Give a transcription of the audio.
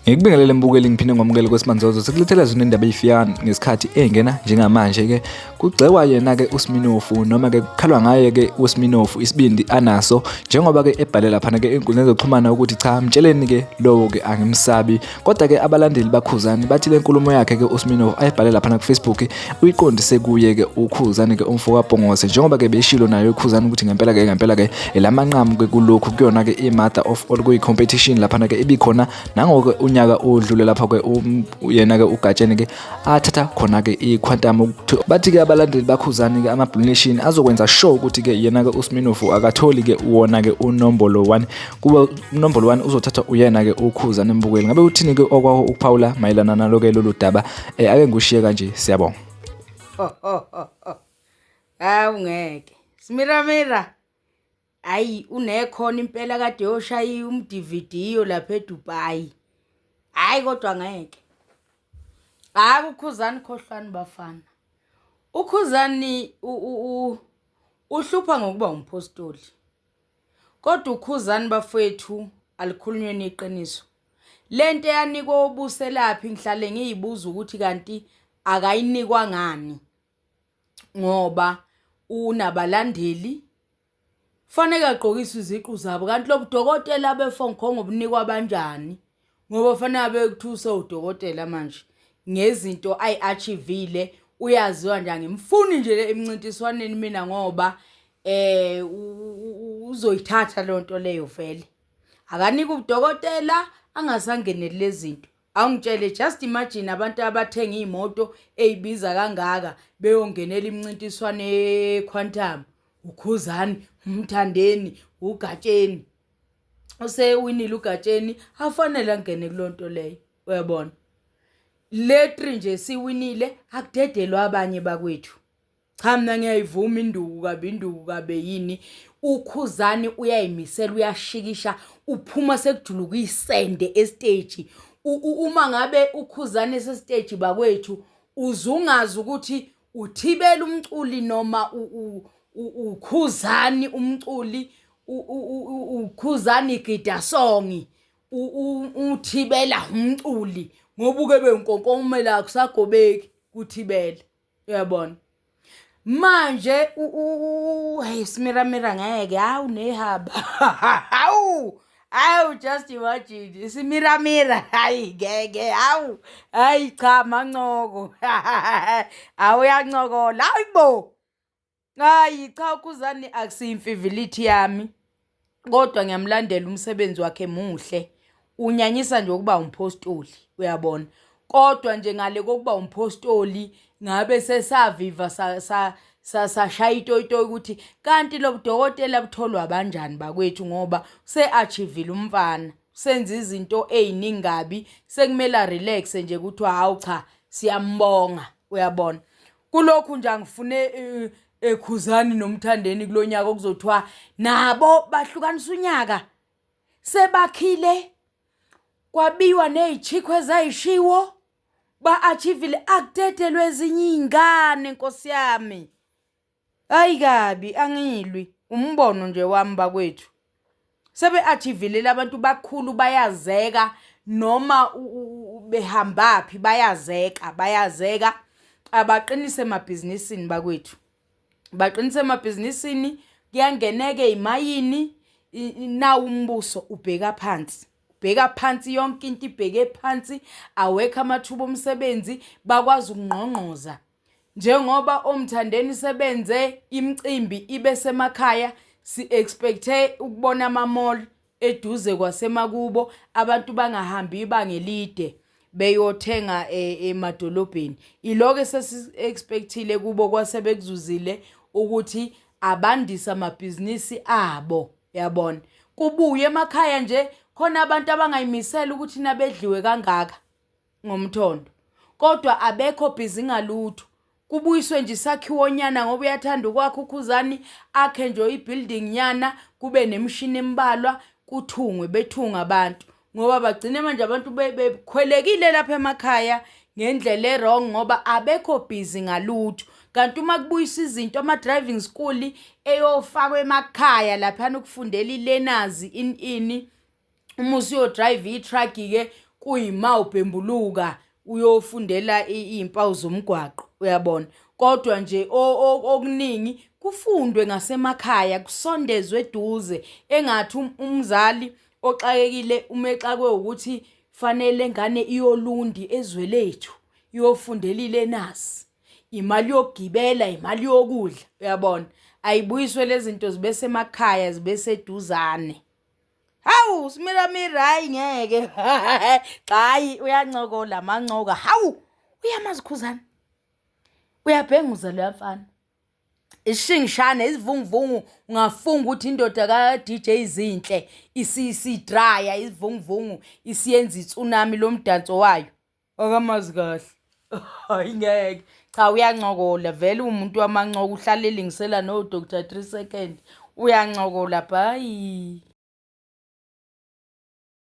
Ngikubingelele mbukeli ngiphinde ngomukele kwesimanzozo sekulethela zona indaba eyifiyana ngesikhathi engena njengamanje ke kugxekwa yena ke uSminofu noma ke kukhalwa ngaye ke uSminofu isibindi anaso njengoba ke ebhale lapha ke inkundla zokuxhumana ukuthi cha mtsheleni ke lowo ke angimsabi kodwa ke abalandeli baKhuzani bathi le nkulumo yakhe ke uSminofu ayibhale lapha ku Facebook uyiqondise kuye ke uKhuzani ke umfoko kaBhongose njengoba ke beshilo nayo uKhuzani ukuthi ngempela ke lamanqamu ke kulokhu kuyona ke iMother of all kuyi competition lapha ke ibikhona nangoke unyaka odlule lapha ke yena ke uGatsheni ke athatha khona ke iQuantum bathi ke abalandeli baKhuzani ke ama Blue Nation azokwenza show ukuthi ke yena ke uSminofu akatholi ke uwona ke unombolo 1 kuba unombolo 1 uzothatha uyena ke uKhuzani embukeli ngabe uthini ke okwaho ukuphawula mayelana naloke lolu daba ake ngushiye kanje siyabonga ungeke Smiramira ayi unekhona impela kade yoshaya umDVD lapha eDubai hayi kodwa ngeke uKhuzani khohlani bafana uKhuzani uhlupha ngokuba umpostoli kodwa uKhuzani bafethu alikhulunywe neqiniso lento yanikwa ubuselaphi ngihlale ngiyibuza ukuthi kanti akayinikwa ngani ngoba unabalandeli fanele aqokiswe iziqu zabo kanti lo budokotela beFongkong obunikwa banjani ngoba fanele bekuthusa udokotela manje ngezinto ayiachievile uyaziwa nje ngimfuni nje emncintiswaneni mina ngoba uzoyithatha lonto leyo vele akanika udokotela angasangenele lezinto awungitshele just imagine abantu abathenga imoto ezibiza kangaka beyongenela imncintiswane eQuantum uKhuzani umthandeni uGatsheni usewinile uGatsheni afanele angene kulonto leyo uyabona letri nje siwinile akudedelwa abanye bakwethu cha mina ngiyayivuma induku kabe yini uKhuzani uyayimisela uyashikisha uphuma sekujuluka isende estage uma ngabe uKhuzani esestage bakwethu uzungazi ukuthi uthibela umculi noma uKhuzani umculi uKhuzani gida songi uthibela umculi ngoba uke benkonkomela kusagobeki kuthibela uyabona manje hey Smiramira ngeke nehaba just imagine Smiramira hayi ngeke hayi cha mancoko uyancokola hayibo hayi cha uKhuzani akusiyimfivility yami kodwa ngiyamlandela umsebenzi wakhe muhle unyanyisa nje ukuba umpostoli uyabona kodwa nje ngale kokuba umpostoli ngabe sesaviva sashaya itoyitoyi ukuthi kanti lo budokotela butholwa abanjani bakwethu ngoba seachievile umfana senza izinto eziningabi sekumela relax nje ukuthi hawu cha siyambonga uyabona kulokhu nje angifune eKhuzani nomthandeni kulonyaka okuzothiwa nabo bahlukanisa unyaka sebakhile kwabiwa nezichikwe ezayishiwo ba-achievile akudedelwe ezinye izingane Nkosi yami hayi kabi angilwi umbono nje wami bakwethu sebe-achievile labantu bakhulu bayazeka noma behambaphi bayazeka abaqinise emabhizinisini bakwethu baqinise emabhizinisini kuyangeneke imayini na umbuso ubheka phansi yonke into ibheke phansi awekho amathuba omsebenzi bakwazi ukungqongqoza njengoba omthandeni sebenze imicimbi ibe semakhaya si expecte ukubona ama mall eduze kwasemakubo abantu bangahambi ibanga elide beyothenga emadolobheni iloko sesi expectile kubo kwasebekuzuzile ukuthi abandisa amabhizinisi abo yabona kubuye emakhaya nje khona abantu abangayimisela ukuthi nabedliwe kangaka ngomthondo kodwa abekho busy ngalutho kubuyiswe nje isakhiwo nyana ngoba uyathanda ukwakho uKhuzani akhe nje ibuilding nyana kube nemishini embalwa kuthungwe bethunga abantu ngoba bagcine manje abantu bekhwelekile lapha emakhaya ngendlela e-wrong ngoba abekho busy ngalutho. Kanti uma kubuyisa izinto ama-driving school eyofakwa emakhaya laphana ukufundela i-learners ini uma usuyodrive i-truck-ke kuyima ubhembuluka uyofundela iy'mpawu zomgwaqo uyabona. Kodwa nje okuningi kufundwe ngasemakhaya kusondezwe eduze engathi umzali oxakekile umexakwe ukuthi fanele ngane iyolundi ezwe lethu iyofundela ilenasi imali yokugibela imali yokudla uyabona ayibuyiswe lezi zinto zibe semakhaya zibe seduzane. Hawu Simiramira hayi ngeke hayi uyancokola mancoka hawu uyamazi Khuzani uyabhenguza lo mfana ishingishane izivunguvungu ungafunga ukuthi indoda ka DJ Izinhle isidraya izivunguvungu isiyenza itsunami lomdanso wayo akamazi kahle hayi ngeke cha uyancokola vele umuntu wamancoka uhlala elingisela no Dr 3 second uyancokola bye.